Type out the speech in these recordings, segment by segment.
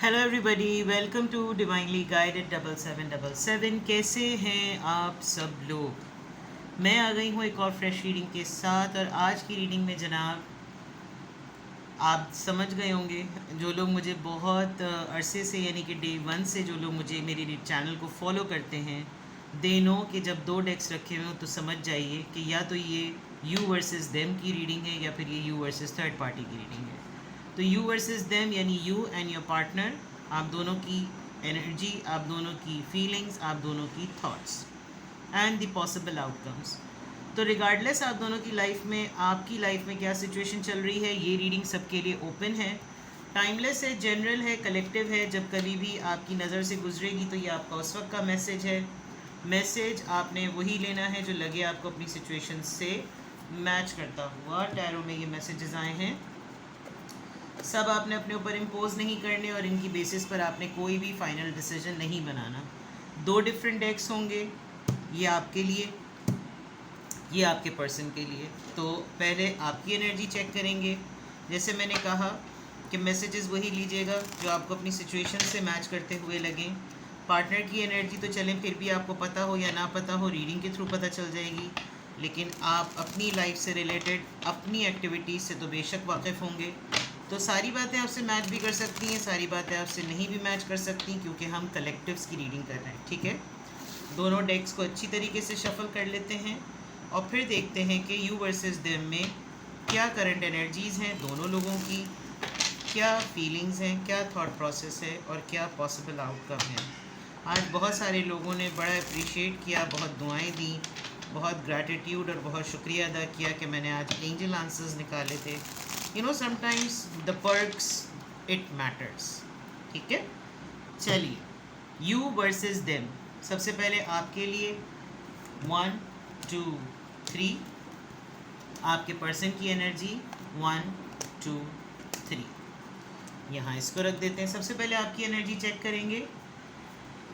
Hello everybody, welcome to divinely guided 7777। कैसे हैं आप सब लोग। मैं आ गई हूँ एक और फ्रेश रीडिंग के साथ। और आज की रीडिंग में जनाब आप समझ गए होंगे, जो लोग मुझे बहुत अरसे से यानी कि डे वन से जो लोग मुझे मेरे चैनल को फॉलो करते हैं, दे नो कि जब दो डेक्स रखे हुए हो तो समझ जाइए कि या तो ये यू वर्सेस देम की रीडिंग है या फिर ये यू वर्सेस थर्ड पार्टी की रीडिंग है। तो यू वर्सेस देम यानी यू एंड योर पार्टनर, आप दोनों की एनर्जी, आप दोनों की फीलिंग्स, आप दोनों की thoughts and the possible outcomes. तो रिगार्डलेस आप दोनों की लाइफ में, आपकी लाइफ में क्या सिचुएशन चल रही है, ये रीडिंग सबके लिए ओपन है, टाइमलेस है, जनरल है, कलेक्टिव है। जब कभी भी आपकी नज़र से गुजरेगी तो ये आपका उस वक्त का मैसेज है। मैसेज आपने वही लेना है जो लगे आपको अपनी सिचुएशन से मैच करता हुआ। टैरो में ये मैसेजेस आए हैं, सब आपने अपने ऊपर इम्पोज नहीं करने और इनकी बेसिस पर आपने कोई भी फाइनल डिसीजन नहीं बनाना। दो डिफरेंट डेक्स होंगे, ये आपके लिए, ये आपके पर्सन के लिए। तो पहले आपकी एनर्जी चेक करेंगे। जैसे मैंने कहा कि मैसेजेस वही लीजिएगा जो आपको अपनी सिचुएशन से मैच करते हुए लगें। पार्टनर की एनर्जी तो चलें फिर भी आपको पता हो या ना पता हो, रीडिंग के थ्रू पता चल जाएगी। लेकिन आप अपनी लाइफ से रिलेटेड अपनी एक्टिविटीज़ से तो बेशक वाकिफ़ होंगे। तो सारी बातें आपसे मैच भी कर सकती हैं, सारी बातें आपसे नहीं भी मैच कर सकती, क्योंकि हम कलेक्टिव्स की रीडिंग कर रहे हैं। ठीक है, दोनों डेक्स को अच्छी तरीके से शफल कर लेते हैं और फिर देखते हैं कि यू वर्सेस देम में क्या करंट एनर्जीज़ हैं दोनों लोगों की, क्या फीलिंग्स हैं, क्या थॉट प्रोसेस है और क्या पॉसिबल आउटकम है। आज बहुत सारे लोगों ने बड़ा अप्रिशिएट किया, बहुत दुआएं दी, बहुत ग्रैटिट्यूड और बहुत शुक्रिया अदा किया कि मैंने आज एंजल आंसर्स निकाले थे। You know sometimes the perks it matters. ठीक है, चलिए यू वर्सेस देम। सबसे पहले आपके लिए 1 2 3, आपके पर्सन की एनर्जी 1 2 3। यहाँ इसको रख देते हैं। सबसे पहले आपकी एनर्जी चेक करेंगे।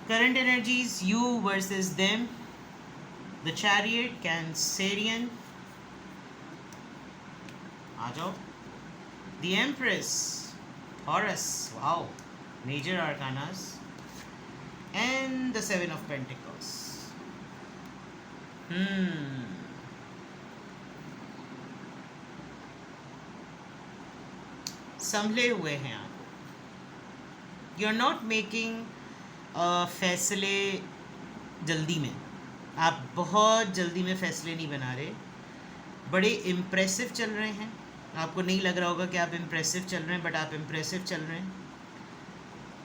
Current energies you versus them, the chariot, Cancerian, आ जाओ, the empress, Horus, wow, major arcanas, and the Seven of Pentacles. संभले हुए हैं आप। यू आर नॉट मेकिंग फैसले जल्दी में, आप बहुत जल्दी में फैसले नहीं बना रहे, बड़े इम्प्रेसिव चल रहे हैं। आपको नहीं लग रहा होगा कि आप इम्प्रेसिव चल रहे हैं, बट आप इम्प्रेसिव चल रहे हैं।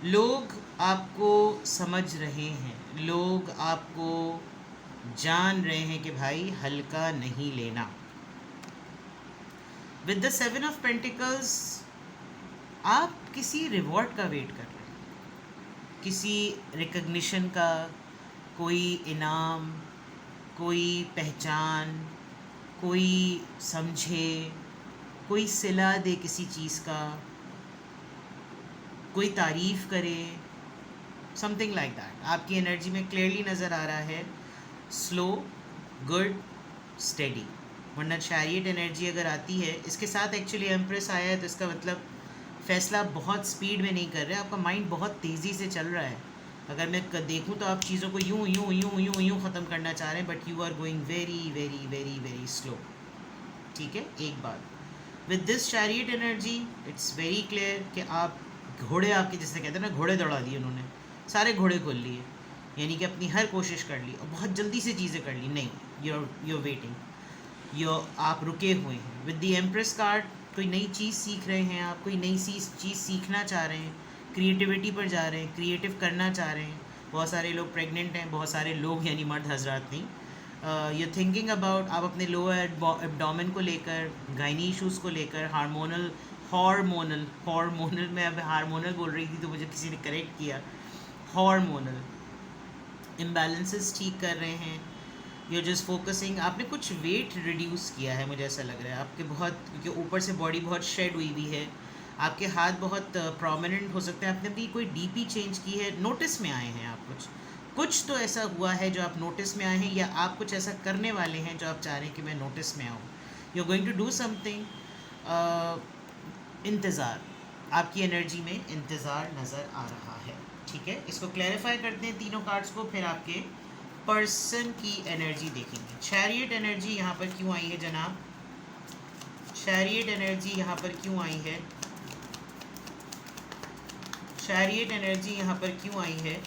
लोग आपको समझ रहे हैं, लोग आपको जान रहे हैं कि भाई हल्का नहीं लेना। विद द 7 ऑफ पेंटिकल्स आप किसी रिवॉर्ड का वेट कर रहे हैं, किसी रिकग्निशन का, कोई इनाम, कोई पहचान, कोई समझे, कोई सिला दे किसी चीज़ का, कोई तारीफ़ करे, समथिंग लाइक दैट। आपकी एनर्जी में क्लियरली नज़र आ रहा है स्लो, गुड, स्टेडी। वरना चैरियट एनर्जी अगर आती है, इसके साथ एक्चुअली एम्प्रेस आया है, तो इसका मतलब फ़ैसला बहुत स्पीड में नहीं कर रहे, आपका माइंड बहुत तेज़ी से चल रहा है। अगर मैं देखूँ तो आप चीज़ों को यूँ यूँ यूँ यूँ यूँ ख़त्म करना चाह रहे हैं, but you are going very very very very slow. ठीक है, एक बात with this chariot energy it's very clear कि आप घोड़े, आपके जैसे कहते हैं ना, घोड़े दौड़ा दिए उन्होंने, सारे घोड़े खोल लिए, यानी कि अपनी हर कोशिश कर ली और बहुत जल्दी से चीज़ें कर ली। नहीं, you're वेटिंग, आप रुके हुए हैं। विद द एम्प्रेस कार्ड कोई नई चीज़ सीख रहे हैं आप, कोई नई चीज़ सीखना चाह रहे हैं, क्रिएटिविटी पर जा रहे हैं, क्रिएटिव करना चाह रहे हैं। बहुत सारे लोग प्रेग्नेंट हैं, बहुत सारे लोग यानी मर्द हजरात नहीं, यू थिंकिंग अबाउट, आप अपने लोअर एब्डोमेन को लेकर, गायनी इशूज़ को लेकर, हार्मोनल मैं अब हार्मोनल बोल रही थी तो मुझे किसी ने करेक्ट किया, हार्मोनल इम्बैलेंसेस ठीक कर रहे हैं। यू जस्ट फोकसिंग, आपने कुछ वेट रिड्यूस किया है, मुझे ऐसा लग रहा है आपके बहुत, क्योंकि ऊपर से बॉडी बहुत शेड हुई हुई है, आपके हाथ बहुत प्रोमिनेंट हो सकते हैं, आपने अपनी कोई डीपी चेंज की है, नोटिस में आए हैं आप, कुछ तो ऐसा हुआ है जो आप नोटिस में आए हैं, या आप कुछ ऐसा करने वाले हैं जो आप चाह रहे हैं कि मैं नोटिस में आऊँ। You are going to do something. इंतज़ार, आपकी एनर्जी में इंतज़ार नज़र आ रहा है। ठीक है, इसको क्लैरिफाई करते हैं तीनों कार्ड्स को, फिर आपके पर्सन की एनर्जी देखेंगे। चैरियट एनर्जी यहाँ पर क्यों आई है जनाब? चैरियट एनर्जी यहाँ पर क्यों आई है? चैरियट एनर्जी यहाँ पर क्यों आई है?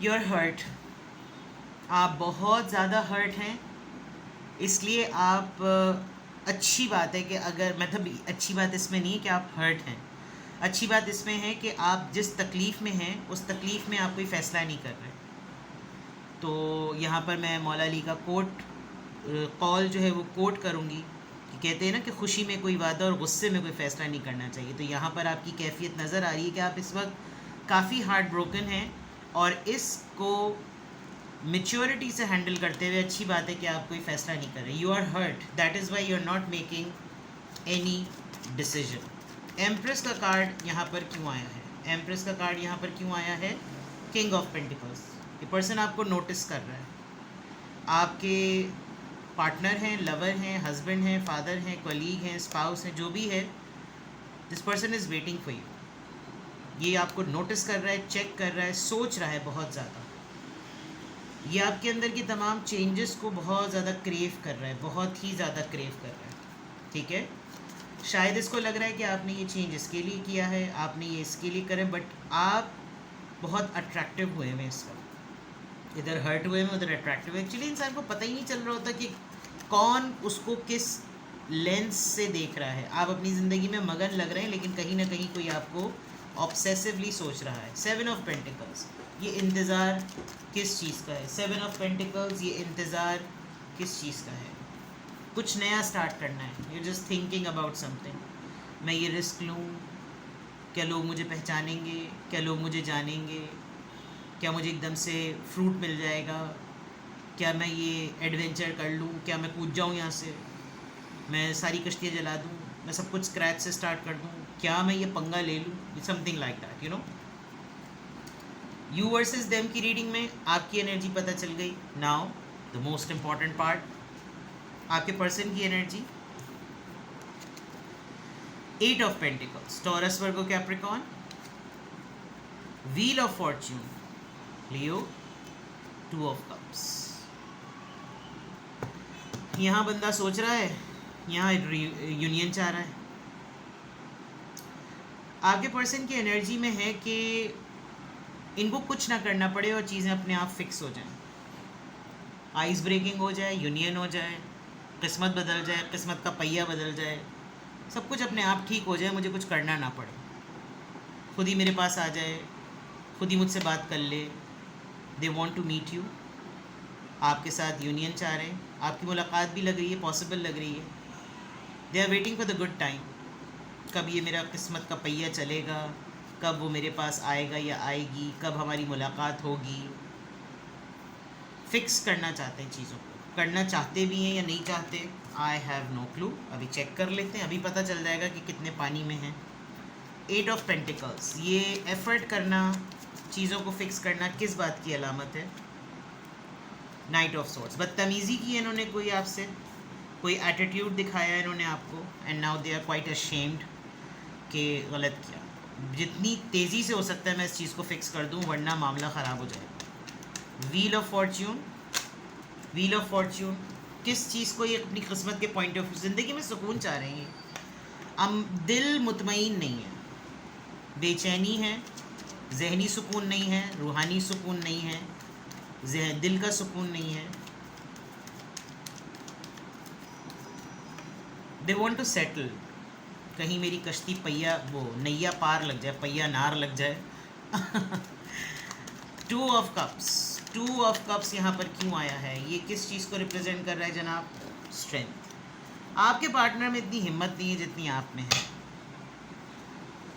यू आर हर्ट, आप बहुत ज़्यादा हर्ट हैं, इसलिए आप अच्छी बात है कि अगर मतलब अच्छी बात इसमें नहीं है कि आप हर्ट हैं, अच्छी बात इसमें है कि आप जिस तकलीफ़ में हैं उस तकलीफ़ में आप कोई फ़ैसला नहीं कर रहे। तो यहाँ पर मैं मौला अली का कॉल जो है वो कोट करूँगी कि कहते हैं ना कि खुशी में कोई वादा और गुस्से में कोई फ़ैसला नहीं करना चाहिए। तो यहाँ पर आपकी कैफियत नज़र आ रही है कि आप इस वक्त काफ़ी हार्ट ब्रोकन हैं और इसको मेच्योरिटी से हैंडल करते हुए अच्छी बात है कि आप कोई फ़ैसला नहीं कर रहे। You are hurt, that is why you are not making any decision. Empress का कार्ड यहाँ पर क्यों आया है? एम्प्रेस का कार्ड यहाँ पर क्यों आया है? King of pentacles. ये पर्सन आपको नोटिस कर रहा है, आपके पार्टनर हैं, लवर हैं, हस्बैंड हैं, फादर हैं, कलीग हैं, स्पाउस हैं, जो भी है, this person is waiting for you. ये आपको नोटिस कर रहा है, चेक कर रहा है, सोच रहा है बहुत ज़्यादा। ये आपके अंदर की तमाम चेंजेस को बहुत ज़्यादा क्रेव कर रहा है, बहुत ही ज़्यादा क्रेव कर रहा है। ठीक है, शायद इसको लग रहा है कि आपने ये चेंज इसके लिए किया है, आपने ये इसके लिए करें, बट आप बहुत अट्रैक्टिव हुए हैं इस वक्त, इधर हर्ट हुए हैं, उधर अट्रैक्टिव। एक्चुअली इंसान को पता ही नहीं चल रहा होता कि कौन उसको किस लेंस से देख रहा है। आप अपनी ज़िंदगी में मगन लग रहे हैं, लेकिन कहीं ना कहीं कोई आपको ऑब्सेसिवली सोच रहा है। 7 ऑफ पेंटिकल्स, ये इंतज़ार किस चीज़ का है? 7 ऑफ पेंटिकल्स, ये इंतज़ार किस चीज़ का है? कुछ नया स्टार्ट करना है। You just thinking about something. मैं ये रिस्क लूँ, क्या लोग मुझे पहचानेंगे, क्या लोग मुझे जानेंगे, क्या मुझे एकदम से फ्रूट मिल जाएगा, क्या मैं ये एडवेंचर कर लूँ, क्या मैं कूद जाऊँ यहाँ से, मैं सारी कश्तियाँ जला दूँ, मैं सब कुछ स्क्रैच से स्टार्ट कर दूँ, क्या मैं ये पंगा ले लूँ, something like that, you know. You versus them की रीडिंग में आपकी एनर्जी पता चल गई। Now the most important part, आपके पर्सन की energy. 8 of pentacles, taurus, Virgo, Capricorn. Wheel of Fortune, Leo, 2 of cups. यहाँ बंदा सोच रहा है, यहाँ यूनियन चाह रहा है। आपके पर्सन की एनर्जी में है कि इनको कुछ ना करना पड़े और चीज़ें अपने आप फिक्स हो जाएं, आइस ब्रेकिंग हो जाए, यूनियन हो जाए, किस्मत बदल जाए, किस्मत का पहिया बदल जाए, सब कुछ अपने आप ठीक हो जाए, मुझे कुछ करना ना पड़े, खुद ही मेरे पास आ जाए, खुद ही मुझसे बात कर ले। They want to meet you, आपके साथ यूनियन चाह रहे हैं, आपकी मुलाकात भी लग रही है, पॉसिबल लग रही है। They are waiting for the good time, कब ये मेरा किस्मत का पहिया चलेगा, कब वो मेरे पास आएगा या आएगी, कब हमारी मुलाकात होगी। फिक्स करना चाहते हैं चीज़ों को, करना चाहते भी हैं या नहीं चाहते, आई हैव नो क्लू। अभी चेक कर लेते हैं, अभी पता चल जाएगा कि कितने पानी में हैं। 8 ऑफ पेंटिकल्स, ये एफर्ट करना, चीज़ों को फिक्स करना किस बात की अलामत है? नाइट ऑफ सोर्ड्स, बदतमीज़ी की है इन्होंने कोई आपसे, कोई एटीट्यूड दिखाया इन्होंने आपको, and now they are quite ashamed कि गलत किया। जितनी तेज़ी से हो सकता है मैं इस चीज़ को फिक्स कर दूं, वरना मामला ख़राब हो जाएगा। Wheel of Fortune, wheel of Fortune किस चीज़ को ये अपनी किस्मत के पॉइंट ऑफ व्यू, ज़िंदगी में सुकून चाह रहे हैं, दिल मुतमईन नहीं है, बेचैनी है, जहनी सुकून नहीं है, रूहानी सुकून नहीं है, दिल का सुकून नहीं है। दे वॉन्ट टू सेटल, कहीं मेरी कश्ती पहिया वो नैया पार लग जाए, पहिया नार लग जाए। 2 ऑफ कप्स, 2 ऑफ कप्स यहाँ पर क्यों आया है? ये किस चीज़ को रिप्रेजेंट कर रहा है जनाब? स्ट्रेंथ। आपके पार्टनर में इतनी हिम्मत नहीं है जितनी आप में है।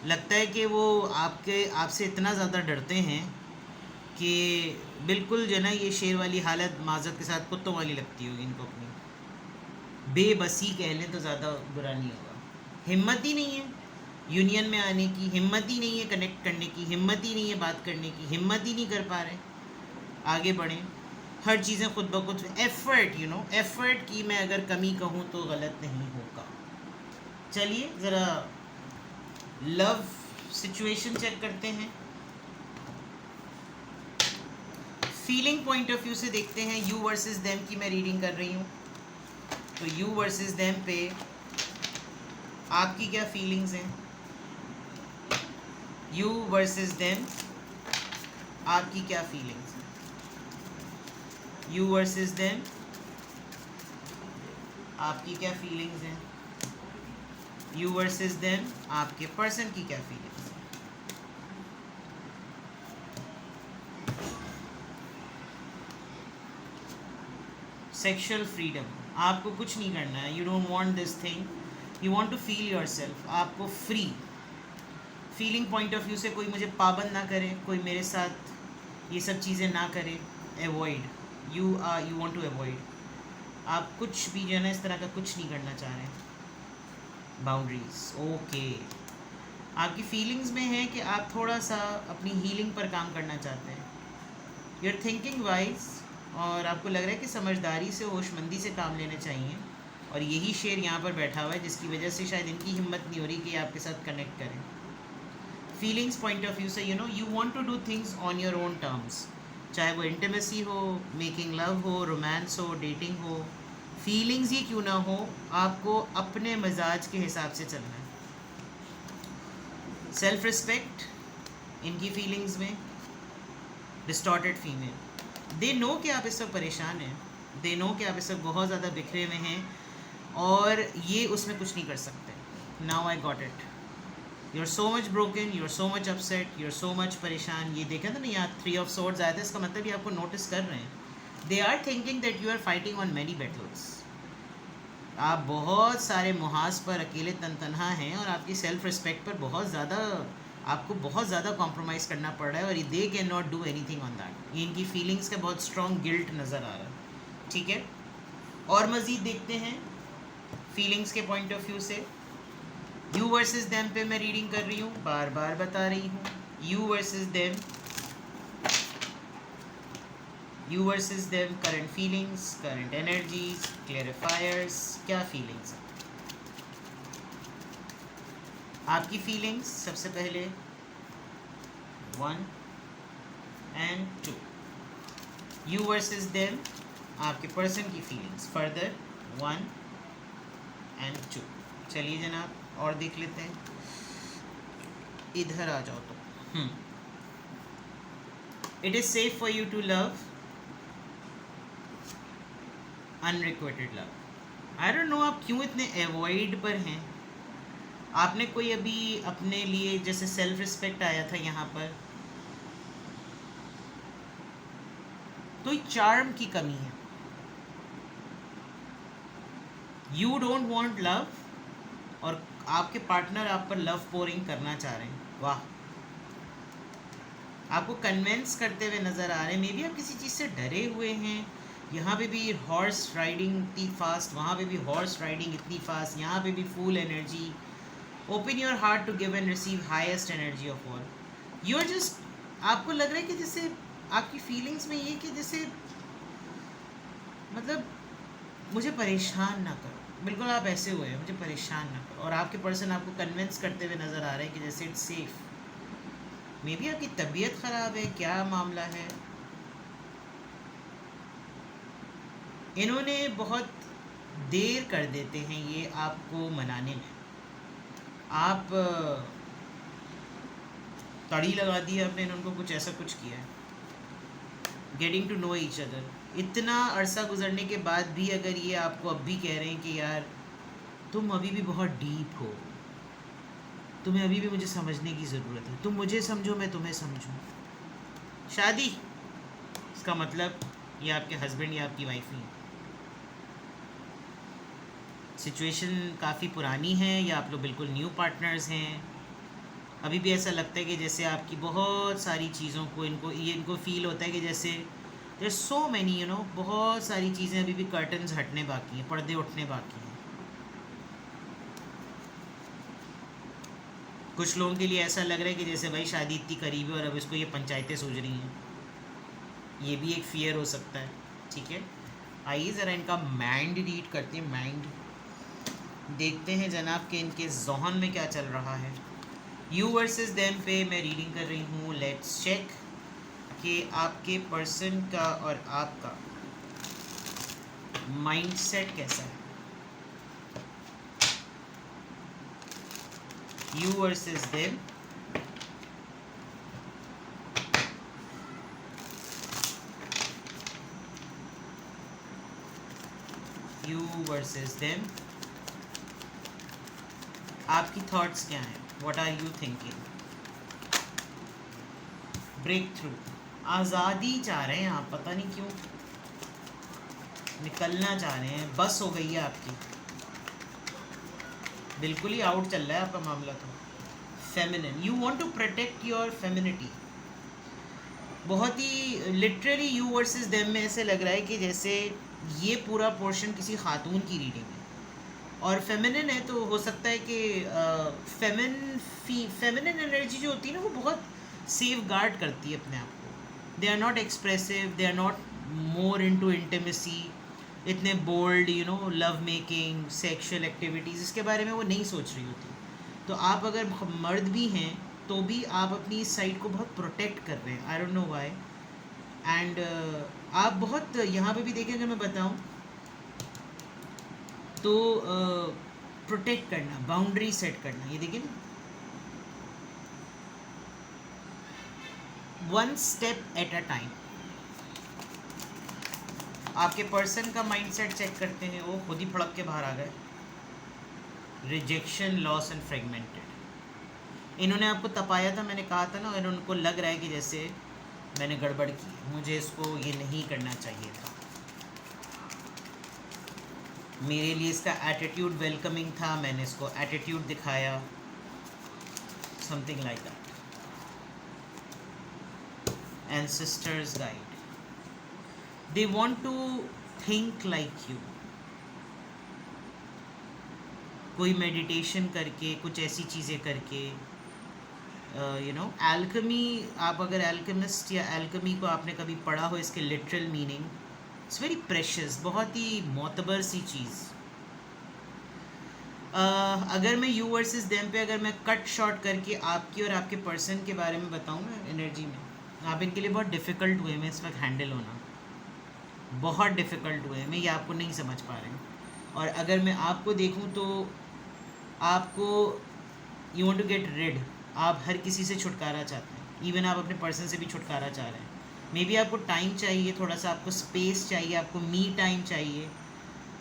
लगता है कि वो आपसे इतना ज़्यादा डरते हैं कि बिल्कुल जो ना ये शेर वाली हालत माज़रत के साथ कुत्तों वाली लगती होगी इनको, अपनी बेबसी कह लें तो ज़्यादा बुरा नहीं होगा। हिम्मत ही नहीं है, यूनियन में आने की हिम्मत ही नहीं है, कनेक्ट करने की हिम्मत ही नहीं है, बात करने की हिम्मत ही नहीं कर पा रहे आगे बढ़ें। हर चीज़ें खुद ब खुद एफ़र्ट, एफ़र्ट की मैं अगर कमी कहूँ तो गलत नहीं होगा। चलिए ज़रा लव सिचुएशन चेक करते हैं। फीलिंग पॉइंट ऑफ व्यू से देखते हैं। यू वर्सेस देम की मैं रीडिंग कर रही हूँ, तो यू वर्सेस देम पे आपकी क्या फीलिंग्स हैं? यू वर्सेस देम आपकी क्या फीलिंग्स हैं? यू वर्सेस देम आपकी क्या फीलिंग्स हैं? यू वर्सेस देम आपके पर्सन की क्या फीलिंग्स हैं? सेक्सुअल फ्रीडम, आपको कुछ नहीं करना है। You don't want this thing, you want to feel yourself. आपको free feeling point of view से कोई मुझे पाबंद ना करे, कोई मेरे साथ ये सब चीज़ें ना करे। Avoid, you want to avoid. आप कुछ भी जो है ना इस तरह का कुछ नहीं करना चाह रहे हैं। Boundaries, okay. आपकी फीलिंग्स में है कि आप थोड़ा सा अपनी हीलिंग पर काम करना चाहते हैं। यू आर थिंकिंग वाइज, और आपको लग रहा है कि समझदारी से, होशमंदी से काम लेने चाहिए। और यही शेर यहाँ पर बैठा हुआ है जिसकी वजह से शायद इनकी हिम्मत नहीं हो रही कि आपके साथ कनेक्ट करें। फीलिंग्स पॉइंट ऑफ व्यू से you want to do things on your own terms, चाहे वो इंटीमेसी हो, मेकिंग लव हो, रोमांस हो, डेटिंग हो, फीलिंग्स ही क्यों ना हो, आपको अपने मिजाज के हिसाब से चलना है। सेल्फ रिस्पेक्ट इनकी फीलिंग्स में। डिस्टॉर्टेड फीमेल, दे नो कि आप इस वक्त परेशान हैं, दे नो कि आप इस वक्त बहुत ज़्यादा बिखरे हुए हैं और ये उसमें कुछ नहीं कर सकते। Now I got it, you are so much broken, you are so much upset, you are so much परेशान। ये देखा था ना यहाँ 3 ऑफ सोर्ड्स आया था, इसका मतलब ये आपको नोटिस कर रहे हैं। They are thinking that you are fighting on many battles. आप बहुत सारे मुहाज पर अकेले तनहा हैं और आपकी सेल्फ रिस्पेक्ट पर आपको बहुत ज़्यादा कॉम्प्रोमाइज़ करना पड़ रहा है, और they can not do anything on that. ये इनकी फीलिंग्स का बहुत स्ट्रॉन्ग गिल्ट नज़र आ रहा है। ठीक है, और मज़ीद देखते हैं फीलिंग्स के पॉइंट ऑफ व्यू से। यू वर्सेस देम पे मैं रीडिंग कर रही हूँ, बार बार बता रही हूँ। You versus them, you versus them, current feelings, current energies, clarifiers, क्या फीलिंग्स हैं आपकी? फीलिंग्स सबसे पहले 1 and 2, यू वर्सेस देम आपके पर्सन की फीलिंग्स फर्दर 1 and 2। चलिए जनाब और देख लेते हैं, इधर आ जाओ तो। It is safe for you to love unrequited love. I don't know आप क्यों इतने एवॉइड पर हैं। आपने कोई अभी अपने लिए, जैसे सेल्फ रिस्पेक्ट आया था यहाँ पर, तो चार्म की कमी है। यू डोंट वांट लव और आपके पार्टनर आप पर लव पोरिंग करना चाह रहे हैं। वाह, आपको कन्विंस करते हुए नज़र आ रहे हैं। मे बी आप किसी चीज़ से डरे हुए हैं। यहाँ पे भी हॉर्स राइडिंग इतनी फास्ट, वहाँ पे भी हॉर्स राइडिंग इतनी फास्ट, यहाँ पे भी full energy. Open your heart to give and receive highest energy of all. You are just, आपको लग रहा है कि जैसे आपकी फीलिंग्स में ये कि जैसे मतलब मुझे परेशान ना करो, बिल्कुल आप ऐसे हुए हैं, मुझे परेशान ना करो। और आपके पर्सन आपको कन्विंस करते हुए नज़र आ रहे हैं कि जैसे इट्स सेफ। मे बी आपकी तबीयत ख़राब है, क्या मामला है? इन्होंने बहुत देर कर देते हैं ये आपको मनाने में। आप तड़ी लगा दी आपने उनको, कुछ ऐसा कुछ किया है। Getting to know each other, इतना अरसा गुजरने के बाद भी अगर ये आपको अब भी कह रहे हैं कि यार तुम अभी भी बहुत डीप हो, तुम्हें अभी भी मुझे समझने की ज़रूरत है, तुम मुझे समझो मैं तुम्हें समझूं। शादी, इसका मतलब ये आपके हस्बैंड या आपकी वाइफ नहीं। सिचुएशन काफ़ी पुरानी है या आप लोग बिल्कुल न्यू पार्टनर्स हैं। अभी भी ऐसा लगता है कि जैसे आपकी बहुत सारी चीज़ों को इनको फील होता है कि जैसे देयर सो मैनी बहुत सारी चीज़ें अभी भी कर्टन्स हटने बाकी हैं, पर्दे उठने बाकी हैं। कुछ लोगों के लिए ऐसा लग रहा है कि जैसे भाई शादी इतनी करीब है और अब इसको ये पंचायतें सूझ रही हैं, ये भी एक फियर हो सकता है। ठीक है, आइए ज़रा इनका माइंड रीड करते हैं। माइंड देखते हैं जनाब कि इनके ज़हन में क्या चल रहा है। यू वर्सेस देम पे मैं रीडिंग कर रही हूँ। लेट्स चेक कि आपके पर्सन का और आपका माइंडसेट कैसा है। You versus them, you versus them, आपकी थॉट्स क्या हैं? What are you thinking? Breakthrough, आज़ादी चाह रहे हैं आप, पता नहीं क्यों निकलना चाह रहे हैं, बस हो गई है आपकी, बिल्कुल ही आउट चल रहा है आपका मामला। तो feminine, you want to protect your femininity. बहुत ही लिटरली यू वर्सेस देम में ऐसे लग रहा है कि जैसे ये पूरा पोर्शन किसी खातून की रीडिंग है और फेमिनिन है, तो हो सकता है कि फेमिनिन एनर्जी जो होती है ना वो बहुत सेफ गार्ड करती है अपने आप को। They are not expressive, they are not more into intimacy, इतने bold you know love making sexual activities इसके बारे में वो नहीं सोच रही होती। तो आप अगर मर्द भी हैं तो भी आप अपनी इस साइड को बहुत प्रोटेक्ट कर रहे हैं, आई डोंट नो व्हाई। एंड आप बहुत यहाँ पे भी देखें, अगर मैं बताऊँ तो प्रोटेक्ट करना, बाउंड्री सेट करना, ये देखिए ना, one step at a time. आपके पर्सन का माइंडसेट चेक करते हैं, वो खुद ही फड़क के बाहर आ गए। Rejection, loss and fragmented. इन्होंने आपको तपाया था, मैंने कहा था ना, और उनको लग रहा है कि जैसे मैंने गड़बड़ की, मुझे इसको ये नहीं करना चाहिए था, मेरे लिए इसका एटीट्यूड वेलकमिंग था, मैंने इसको एटीट्यूड दिखाया, something like that. Ancestors guide, they want to think like you। कोई मेडिटेशन करके, कुछ ऐसी चीज़ें करके, यू नो एल्केमी। आप अगर एल्केमिस्ट या एल्केमी को आपने कभी पढ़ा हो, इसके literal meaning it's very precious, बहुत ही मोतबर सी चीज़। अगर मैं यू वर्सेस देम पे अगर मैं कट शॉर्ट करके आपकी और आपके पर्सन के बारे में बताऊँ ना एनर्जी में, आप इनके लिए बहुत डिफ़िकल्ट हुए में इस वक्त हैंडल होना, बहुत डिफ़िकल्ट हुए हैं, मैं ये आपको नहीं समझ पा रही हूँ। और अगर मैं आपको देखूँ तो आपको you want to get rid, आप हर किसी से छुटकारा चाहते हैं, इवन आप अपने पर्सन से भी छुटकारा चाह रहे हैं। मे बी आपको टाइम चाहिए, थोड़ा सा आपको स्पेस चाहिए, आपको मी टाइम चाहिए,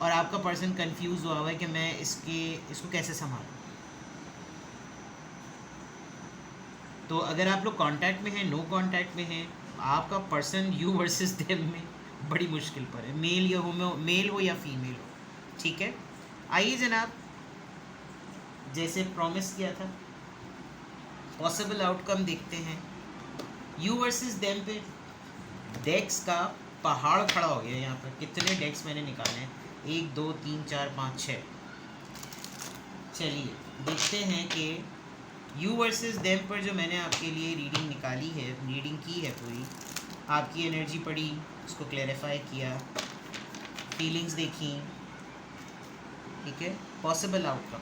और आपका पर्सन कंफ्यूज हुआ हुआ है कि मैं इसको कैसे संभालूं। तो अगर आप लोग कांटेक्ट में हैं, नो कांटेक्ट में हैं, आपका पर्सन यू वर्सेस देम में बड़ी मुश्किल पर है, मेल हो या फीमेल हो। ठीक है, आइए जनाब, जैसे प्रॉमिस किया था पॉसिबल आउटकम देखते हैं। यू वर्सेस देम पे डेक्स का पहाड़ खड़ा हो गया। यहाँ पर कितने डेक्स मैंने निकाले हैं, 1 2 3 4 5 6। चलिए देखते हैं कि यू वर्सेस देम पर जो मैंने आपके लिए रीडिंग निकाली है, रीडिंग की है पूरी, आपकी एनर्जी पढ़ी, उसको क्लैरिफाई किया, फीलिंग्स देखी। ठीक है, पॉसिबल आउटकम,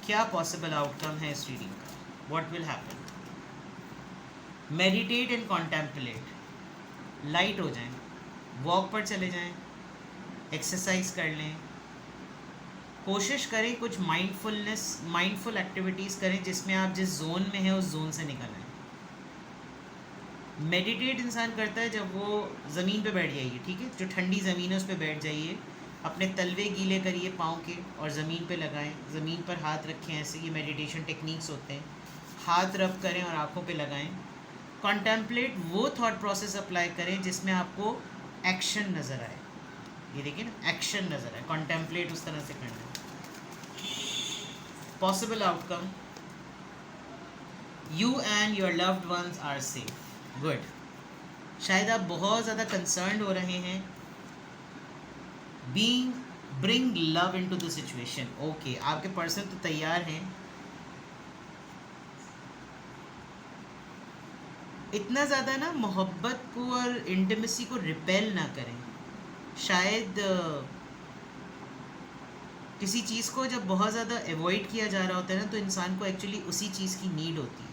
क्या पॉसिबल आउटकम है इस रीडिंग का? What will happen? Meditate and contemplate, light हो जाएं, वॉक पर चले जाएं, एक्सरसाइज कर लें, कोशिश करें कुछ माइंडफुल एक्टिविटीज़ करें जिसमें आप जिस जोन में हैं उस जोन से निकल आएँ। मेडिटेट इंसान करता है जब वो ज़मीन पे बैठ जाइए, ठीक है, जो ठंडी ज़मीन है उस पर बैठ जाइए, अपने तलवे गीले करिए पाँव के और ज़मीन पे लगाएं, ज़मीन पर हाथ रखें, ऐसे ये मेडिटेशन टेक्निक्स होते हैं, हाथ रब करें और आँखों पे लगाएं। कॉन्टेम्पलेट, वो थॉट प्रोसेस अप्लाई करें जिसमें आपको एक्शन नज़र आए, ये देखिए ना, एक्शन नज़र आए, कॉन्टेम्पलेट उस तरह से करना है। Possible outcome, you and your loved ones are safe, good. शायद आप बहुत ज़्यादा कंसर्न हो रहे हैं, being bring love into the situation. Okay, आपके पर्सन तो तैयार हैं, इतना ज़्यादा ना मोहब्बत को और इंटीमेसी को रिपेल ना करें। शायद किसी चीज़ को जब बहुत ज़्यादा अवॉइड किया जा रहा होता है ना, तो इंसान को एक्चुअली उसी चीज़ की नीड होती है।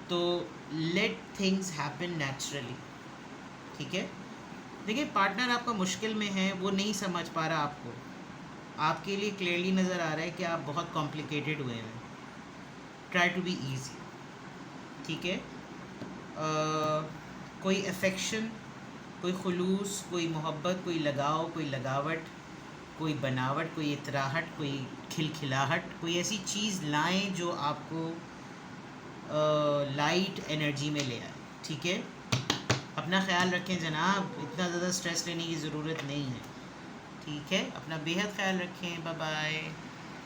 तो लेट थिंग्स हैपन नेचुरली, ठीक है। देखिए, पार्टनर आपका मुश्किल में है, वो नहीं समझ पा रहा आपको, आपके लिए क्लियरली नज़र आ रहा है कि आप बहुत कॉम्प्लिकेटेड हुए हैं। ट्राई टू बी ईजी, ठीक है। कोई अफेक्शन, कोई खुलूस, कोई मोहब्बत, कोई लगाव, कोई लगावट, कोई बनावट, कोई इतराहट, कोई खिलखिलाहट, कोई ऐसी चीज़ लाएं जो आपको लाइट एनर्जी में ले आए, ठीक है। अपना ख्याल रखें जनाब, इतना ज़्यादा स्ट्रेस लेने की ज़रूरत नहीं है, ठीक है। अपना बेहद ख्याल रखें, बाय बाय।